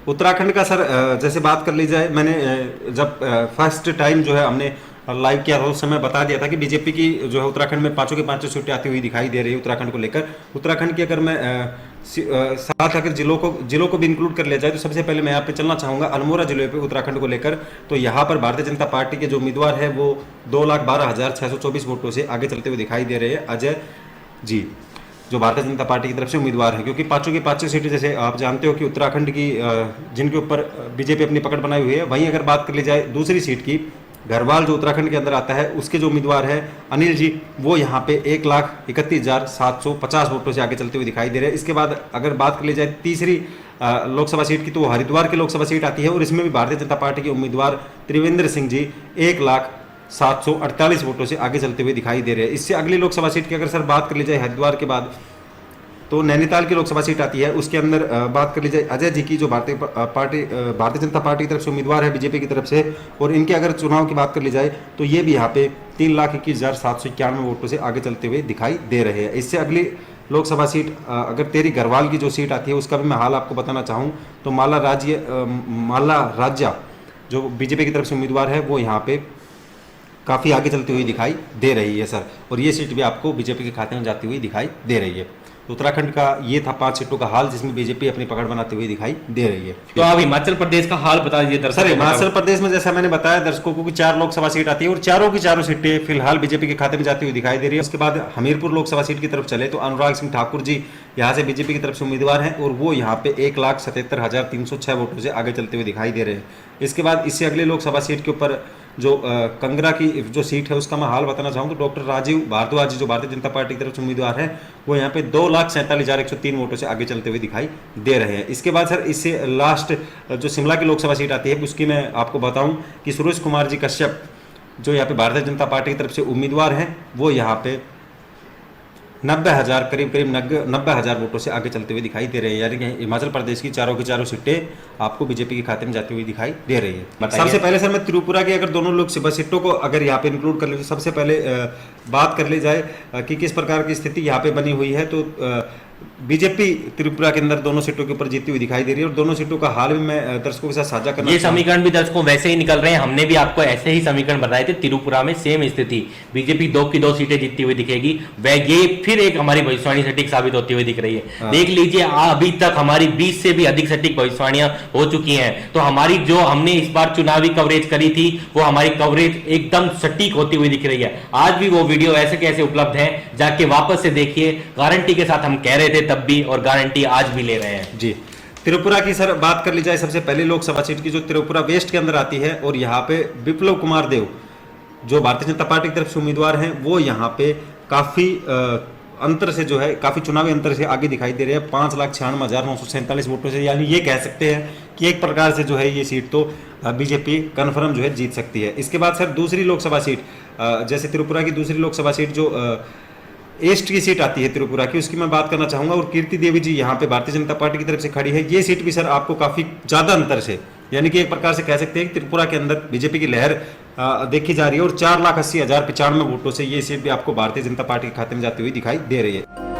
उत्तराखंड का सर जैसे बात कर ली जाए, मैंने जब फर्स्ट टाइम जो है हमने लाइव किया था उस समय बता दिया था कि बीजेपी की जो है उत्तराखंड में पांचों के पांचों सीटें आती हुई दिखाई दे रही है उत्तराखंड को लेकर। उत्तराखंड की अगर मैं साथ अगर जिलों को भी इंक्लूड कर लिया जाए तो सबसे पहले मैं यहाँ पे चलना चाहूँगा अल्मोड़ा जिले पे उत्तराखंड को लेकर। तो यहाँ पर भारतीय जनता पार्टी के जो उम्मीदवार है वो 2,12,624 वोटों से आगे चलते हुए दिखाई दे रहे हैं, अजय जी, जो भारतीय जनता पार्टी की तरफ से उम्मीदवार है। क्योंकि पांचों की पांचों सीटें जैसे आप जानते हो कि उत्तराखंड की जिनके ऊपर बीजेपी अपनी पकड़ बनाई हुई है, वहीं अगर बात कर ली जाए दूसरी सीट की, घरवाल जो उत्तराखंड के अंदर आता है, उसके जो उम्मीदवार है अनिल जी, वो यहाँ पे 1,31,750 वोटों से आगे चलते हुए दिखाई दे रहे हैं। इसके बाद अगर बात कर ली जाए तीसरी लोकसभा सीट की, तो हरिद्वार की लोकसभा सीट आती है और इसमें भी भारतीय जनता पार्टी के उम्मीदवार त्रिवेंद्र सिंह जी 1,748 वोटों से आगे चलते हुए दिखाई दे रहे हैं। इससे अगली लोकसभा सीट की अगर सर बात कर ली जाए हरिद्वार के बाद, तो नैनीताल की लोकसभा सीट आती है। उसके अंदर बात कर ली जाए अजय जी की, जो भारतीय जनता पार्टी की तरफ से उम्मीदवार है बीजेपी की तरफ से, और इनके अगर चुनाव की बात कर ली जाए तो ये भी यहाँ पे 3,21,791 वोटों से आगे चलते हुए दिखाई दे रहे हैं। इससे अगली लोकसभा सीट अगर तेरी घरवाल की जो सीट आती है उसका भी मैं हाल आपको बताना चाहूँ तो माला राज्य जो बीजेपी की तरफ से उम्मीदवार है वो यहाँ पे काफ़ी आगे चलती हुई दिखाई दे रही है सर, और ये सीट भी आपको बीजेपी के खाते में जाती हुई दिखाई दे रही है। तो उत्तराखंड का ये था 5 सीटों का हाल जिसमें बीजेपी अपनी पकड़ बनाते हुए दिखाई दे रही है। तो आप हिमाचल प्रदेश का हाल बता दीजिए दर्शकों। सर हिमाचल प्रदेश में जैसा मैंने बताया दर्शकों को कि 4 लोकसभा सीट आती है और चारों की चारों सीटें फिलहाल बीजेपी के खाते में जाती हुई दिखाई दे रही है। उसके बाद हमीरपुर लोकसभा सीट की तरफ चले तो अनुराग सिंह ठाकुर जी यहाँ से बीजेपी की तरफ से उम्मीदवार हैं और वो यहाँ पे 1,77,306 वोटों से आगे चलते हुए दिखाई दे रहे हैं। इसके बाद इससे अगले लोकसभा सीट के ऊपर जो कंगरा की जो सीट है उसका मैं हाल बताना चाहूँ तो डॉक्टर राजीव भारद्वाज जो भारतीय जनता पार्टी की तरफ से उम्मीदवार है वो यहाँ पे 2,47,103 वोटों से आगे चलते हुए दिखाई दे रहे हैं। इसके बाद सर इससे लास्ट जो शिमला की लोकसभा सीट आती है उसकी मैं आपको बताऊं कि सुरेश कुमार जी कश्यप जो यहाँ पे भारतीय जनता पार्टी की तरफ से उम्मीदवार हैं वो यहाँ पे 90,000 करीब 90,000 वोटों से आगे चलते हुए दिखाई दे रहे हैं। यानी कि हिमाचल प्रदेश की चारों की चारों सीटें आपको बीजेपी के खाते में जाती हुई दिखाई दे रही है। सबसे पहले सर मैं त्रिपुरा की अगर दोनों लोकसभा सीटों को अगर यहाँ पे इंक्लूड कर ले तो सबसे पहले बात कर ली जाए कि किस प्रकार की स्थिति यहाँ पे बनी हुई है, तो बीजेपी त्रिपुरा के अंदर दोनों सीटों के ऊपर जीती हुई दिखाई दे रही है और दोनों सीटों का हाल भी मैं दर्शकों के साथ साझा करना। ये समीकरण भी दर्शकों वैसे ही निकल रहे हैं, हमने भी आपको ऐसे ही समीकरण बताए थे। त्रिपुरा में सेम स्थिति, बीजेपी 2 की 2 सीटें जीतती हुई दिखेगी। वह ये फिर एक हमारी भविष्यवाणी सटीक साबित होती हुई दिख रही है। देख लीजिए अभी तक हमारी 20 से भी अधिक सटीक भविष्यवाणियां हो चुकी हैं। तो हमारी जो हमने इस बार चुनावी कवरेज करी थी वो हमारी कवरेज एकदम सटीक होती हुई दिख रही है। आज भी वो वीडियो ऐसे कैसे उपलब्ध है, जाके वापस से देखिए। गारंटी के साथ हम कह रहे थे तब भी और गारंटी आज भी ले रहे हैं जी। त्रिपुरा की सर बात कर ली जाए सबसे पहली लोकसभा सीट की जो त्रिपुरा वेस्ट के अंदर आती है और यहाँ पे विप्लव कुमार देव जो भारतीय जनता पार्टी की तरफ से उम्मीदवार हैं वो यहाँ पे काफी अंतर से जो है काफी चुनावी अंतर से आगे दिखाई दे रहे हैं 5,96,947 वोटों से। यानी ये कह सकते हैं कि एक प्रकार से जो है ये सीट तो बीजेपी कन्फर्म जो है जीत सकती है। इसके बाद सर दूसरी लोकसभा सीट जैसे त्रिपुरा की दूसरी लोकसभा सीट जो ईस्ट की सीट आती है त्रिपुरा की, उसकी मैं बात करना चाहूंगा और कीर्ति देवी जी यहाँ पे भारतीय जनता पार्टी की तरफ से खड़ी है। ये सीट भी सर आपको काफी ज्यादा अंतर से, यानी कि एक प्रकार से कह सकते हैं कि त्रिपुरा के अंदर बीजेपी की लहर देखी जा रही है और 4,80,095 वोटों से ये सीट भी आपको भारतीय जनता पार्टी के खाते में जाती हुई दिखाई दे रही है।